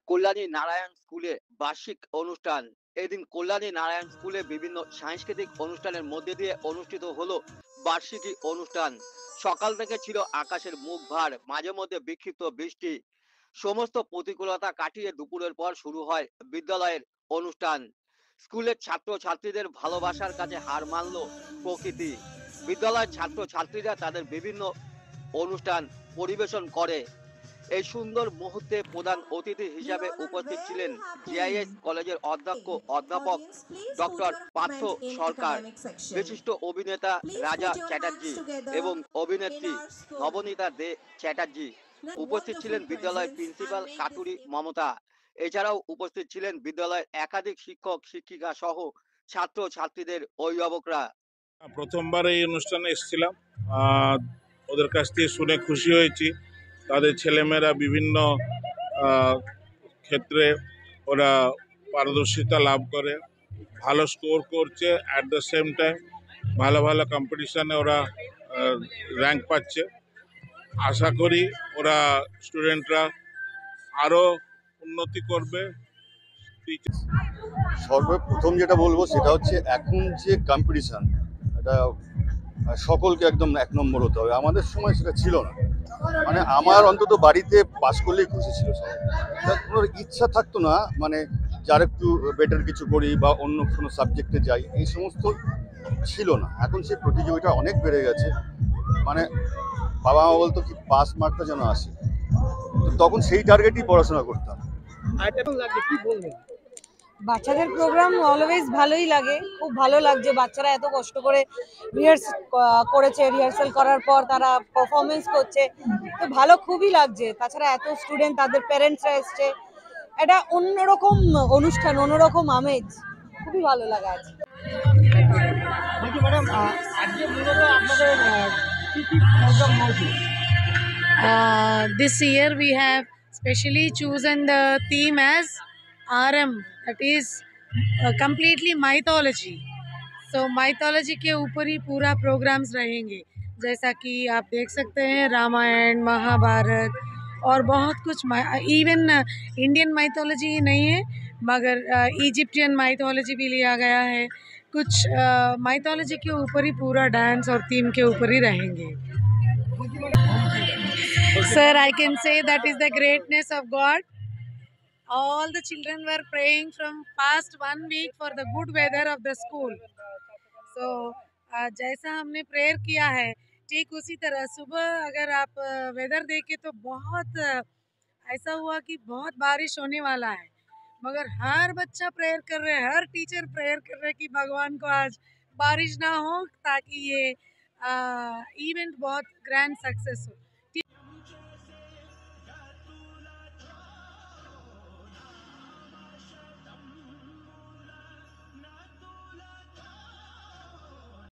কল্যাণী নারায়ণ স্কুলে বার্ষিক অনুষ্ঠান। এদিন কল্যাণী নারায়ণ স্কুলে বিভিন্ন সাংস্কৃতিক অনুষ্ঠানের মধ্যে দিয়ে অনুষ্ঠিত হলো বার্ষিকী অনুষ্ঠান। সকাল থেকে ছিল আকাশের মুখ ভার, মাঝে মধ্যে বিক্ষিপ্ত বৃষ্টি। সমস্ত প্রতিকূলতা কাটিয়ে দুপুরের পর শুরু হয় বিদ্যালয়ের অনুষ্ঠান। স্কুলের ছাত্র ছাত্রীদের ভালোবাসার কাছে হার মানল প্রকৃতি। বিদ্যালয়ের ছাত্র ছাত্রীরা তাদের বিভিন্ন অনুষ্ঠান পরিবেশন করে। এই সুন্দর মুহূর্তে প্রধান অতিথি হিসাবে উপস্থিত ছিলেন জিআইএস কলেজের অধ্যাপক Audience, please put doctor your Partha comment in Sarkar, academic section. বিশিষ্ট অভিনেতা Please রাজা put your hands Chatterjee together এবং in অভিনেত্রী our slogan. নবনীতা দে চ্যাটার্জি। উপস্থিত Wonderful ছিলেন বিদ্যালয়ের presence and principal make this Katuri Mamata. এছাড়াও উপস্থিত ছিলেন বিদ্যালয়ের একাধিক শিক্ষক শিক্ষিকা সহ ছাত্র ছাত্রীদের অভিভাবকরা। প্রথমবার এই অনুষ্ঠানে এসেছিলাম। আহ, ওদের কাছ থেকে শুনে খুশি হয়েছি। তাদের ছেলেমেয়েরা বিভিন্ন আহ, ক্ষেত্রে ওরা পারদর্শিতা লাভ করে, ভালো স্কোর করছে, অ্যাট দ্য সেম টাইম ভালো ভালো কম্পিটিশানে ওরা র্যাঙ্ক পাচ্ছে। আশা করি ওরা স্টুডেন্টরা আরও উন্নতি করবে। সর্বপ্রথম যেটা বলবো সেটা হচ্ছে এখন যে কম্পিটিশন, এটা সকলকে একদম এক নম্বর হতে হবে। আমাদের সময় সেটা ছিল না। মানে আমার অন্তত বাড়িতে পাস করলেই খুশি ছিল সবাই। কোনো ইচ্ছা থাকতো না মানে যার একটু বেটার কিছু করি বা অন্য কোনো সাবজেক্টে যাই, এই সমস্ত ছিল না। এখন সেই প্রতিযোগিতা অনেক বেড়ে গেছে। মানে বাবা মা বলতো কি পাস মার্কটা যেন আসে, তো তখন সেই টার্গেটই পড়াশোনা করতাম। বাচ্চাদের প্রোগ্রাম অলওয়েজ ভালোই লাগে, খুব ভালো লাগছে। বাচ্চারা এত কষ্ট করে রিহার্সাল করার পর তারা পারফরমেন্স করছে, তো ভালো খুবই লাগছে। তাছাড়া এত স্টুডেন্ট, তাদের প্যারেন্টসরা এসছে, এটা অন্যরকম অনুষ্ঠান, অন্যরকম আমেজ, খুবই ভালো লাগা আছে। বলছি ম্যাডাম, আজকে মূলত আপনাদের কি কি প্রোগ্রাম হয়েছে? This year we have specially chosen the theme as RM, that is completely mythology. So mythology के ऊपर ही पूरा प्रोग्राम्स रहेंगे। जैसा कि आप देख सकते हैं रामायण, महाभारत और बहुत कुछ। इवन इंडियन माइथोलॉजी ही नहीं है, मगर इजिप्टियन माइथोलॉजी भी लिया गया है। कुछ माइथोलॉजी के ऊपर ही पूरा डांस और थीम के ऊपर ही रहेंगे। Sir, I can say that is the greatness of God. All the children were praying from past 1 week for the good weather of the school. So जैसा हमने प्रेयर किया है, ठीक उसी तरह सुबह अगर आप वेदर देखें तो बहुत ऐसा हुआ कि बहुत बारिश होने वाला है, मगर हर बच्चा प्रेयर कर रहे हैं, हर टीचर प्रेयर कर रहे हैं कि भगवान को आज बारिश ना हो, ताकि ये इवेंट बहुत ग्रैंड सक्सेस हो।